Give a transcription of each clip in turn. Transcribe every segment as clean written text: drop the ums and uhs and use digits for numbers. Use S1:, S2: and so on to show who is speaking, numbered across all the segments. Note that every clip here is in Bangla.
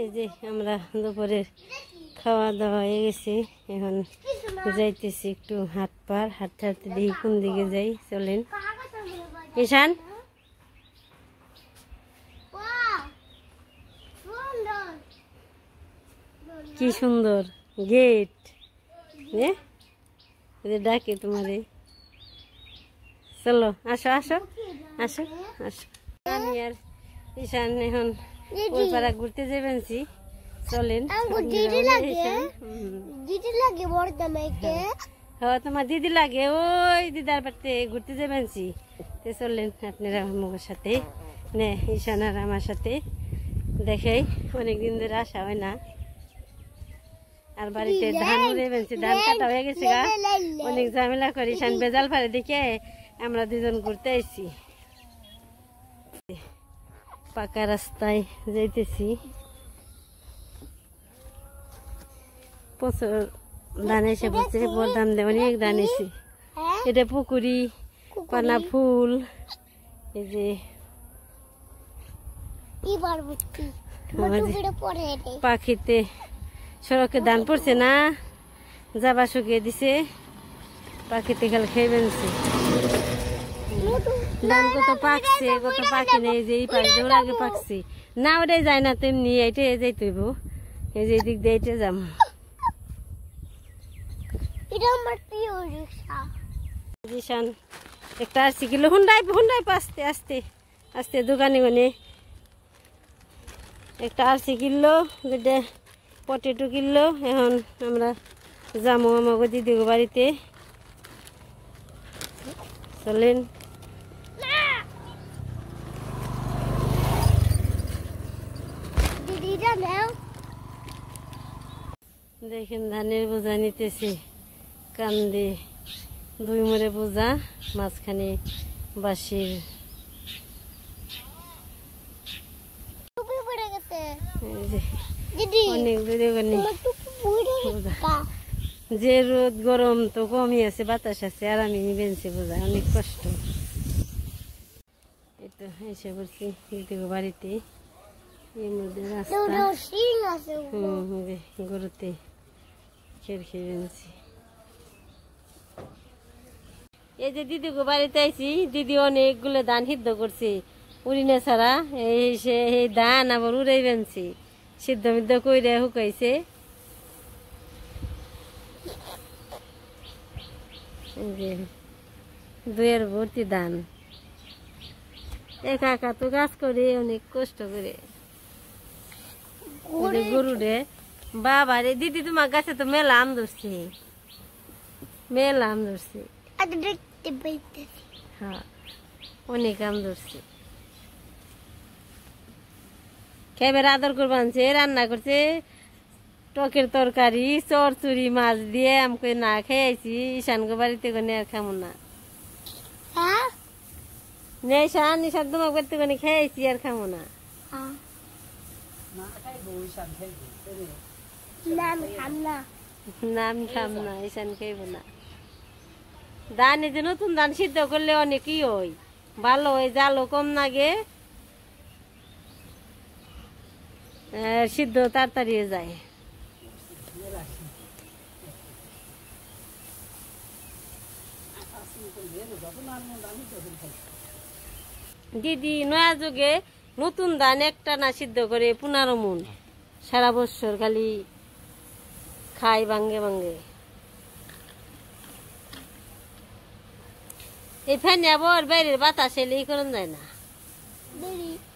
S1: এই যে আমরা দুপুরের খাওয়া দাওয়া হয়ে গেছি, এখন যাইতেছি একটু হাঁটতে হাঁটতে দেখি কোন দিকে যাই। চলেন ঈশান, কি সুন্দর গেট, ডাকে তোমারে। চলো আসো আসো আসো আসো। আমি আর ঈশান এখন ওই পাড়া ঘুরতে যাবেনছি। চলেন। হ্যাঁ তোমার দিদি লাগে, ওই দিদার বাড়িতে ঘুরতে যাবেনছি। চললেন আপনারা আমার সাথে, ঈশান আর আমার সাথে। দেখেই অনেকদিন ধরে আসা হয় না। আর বাড়িতে ধান উড়ে বেঁচে, ধান কাটা হয়ে গেছে গা, অনেক ঝামেলা করি। ঈশান বেজাল পারে দেখে আমরা দুজন ঘুরতে আসছি। পাকা রাস্তায় যাইতেছি। প্রচুর ধান এসে পড়ছে, বড় ধান দিয়ে অনেক ধান এসে। এটা পুকুরি, পানা ফুল, এই যে পাখিতে সড়কে ধান পড়ছে না, যাবা শুকিয়ে দিছে, পাখিতে খেলে খেয়ে বেনছে। ধান কত পাকছে, কত পাখি নেই, যে এই পাখি ওর আগে পাকছে না, ওটাই যায় না তেমনি এইটা যাইতে হইব। এই যে দিক দিয়ে এইটা যাম। ঈশান একটা আসছি কিলো হুন্ডাই হুন্ডাই আস্তে আস্তে আস্তে দোকানে গনে একটা আসছি কিনলো, দুটা পটেটো কিনলো। এখন আমরা যাবো আমাকে দিদি বাড়িতে। চলেন। দেখেন ধানের বোঝা নিতেছে কান্দে, 2 মোড়ে বোঝা, মাঝখানে বাঁশির। অনেক দূরে যে রোদ গরম তো কমই আছে, বাতাস আছে, আর আমি বেঞ্চে বোঝা অনেক কষ্ট। এই তো এসে পড়ছি বাড়িতে। এর মধ্যে রাস্তা গরুতে খেয়ে খেয়ে বেঞ্চি। এই যে দিদি বাড়িতে আইছি, দিদি অনেকগুলো ধান সিদ্ধ করছে উড়িনে ছাড়া। এই ধান আবার উড়াই বেনছি, সিদ্ধ মিদ্ধ কইরে শুকাইছে। দুয়ের ভর্তি ধান, একা একা তো গাছ করে অনেক কষ্ট করে গরু রে। বাবা রে দিদি, তোমার গাছে তো মেলা আম ধরছে, মেলা আম ধরছে। হ্যাঁ অনেক আম ধরছে। খেবের আদর করবে আনছে, রান্না করছে টকের তরকারি, চরচুরি মাছ দিয়ে। আমাকে না খেয়েছি, ঈশানকে বাড়িতে গনে আর খামো না। ঈশান ঈশান তোমার বাড়িতে গনে খেয়েছি আর খামো না। নাম খাম না, ঈশান খাইব না। ধান এই যে নতুন ধান সিদ্ধ করলে অনেকই হয়, ভালো হয়, জালও কম লাগে, সিদ্ধ তাড়াতাড়ি যায়। দিদি নয়া যুগে নতুন ধান একটা না সিদ্ধ করে 15 মণ, সারা বছর খালি খাই ভাঙ্গে ভাঙ্গে। এই ফ্যান আবার বাইরের বাতাস এলে এই করন যায় না,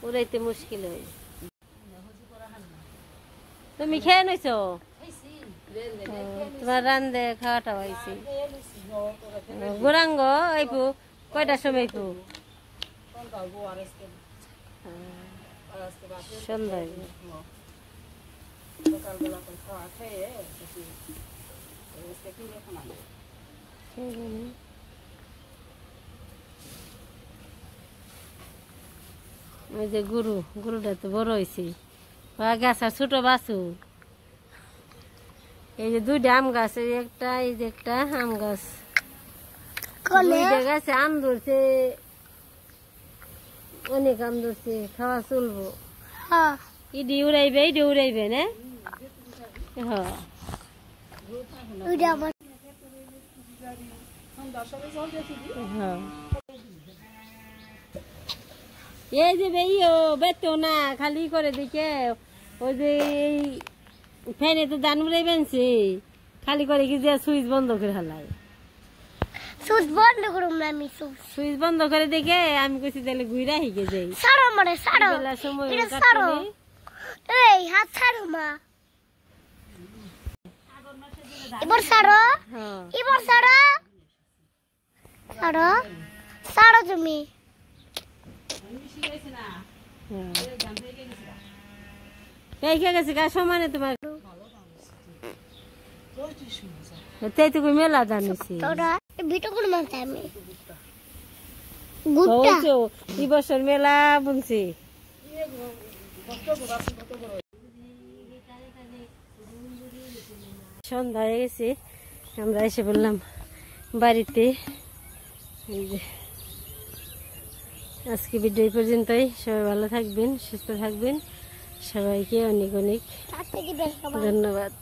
S1: উড়াইতে মুশকিল হয়। তুমি খেয়ে নইছ? তোমার রান্ধে খাওয়াটা হয়েছে। গোরাঙ্গ আইপু কয়টার সময় আইপু? সন্ধ্যায়। ওই যে গরুটা তো বড় হয়েছে, গাছ আর ছোট বাছু। এই যে 2টা আম গাছ, একটা এই যে একটা আম গাছ, 2টা গাছে আম ধরছে, অনেক আম ধরছে, খাওয়া চলবো। ইডি উড়াইবে না হ্যাঁ হ্যাঁ এই যে বেতো না খালি করে দেখে ওই যে এই ফ্যানে তো দান উড়াই বেনছে খালি করে কি যে সুইচ বন্ধ করে হালাই
S2: সুইচ বন্ধ করুম না আমি
S1: সুইচ বন্ধ করে দেখে আমি কইছি তাহলে ঘুরে হিগে যাই
S2: সারো মানে সারো
S1: সময়
S2: এটা সারো এই হাত সারো মা এবার সারো এবার সারো সারো সারো তুমি
S1: কে গেছে কার সমানে তোমার তাই তো মেলা জানিছি
S2: তোরা ভিডিও করে মানতে আমি গুড্ডা
S1: এই বছর মেলা বুনছি সন্ধ্যা হয়ে গেছে আমরা এসে বললাম বাড়িতে আজকে ভিডিও এই পর্যন্তই সবাই ভালো থাকবেন সুস্থ থাকবেন সবাইকে অনেক অনেক ধন্যবাদ।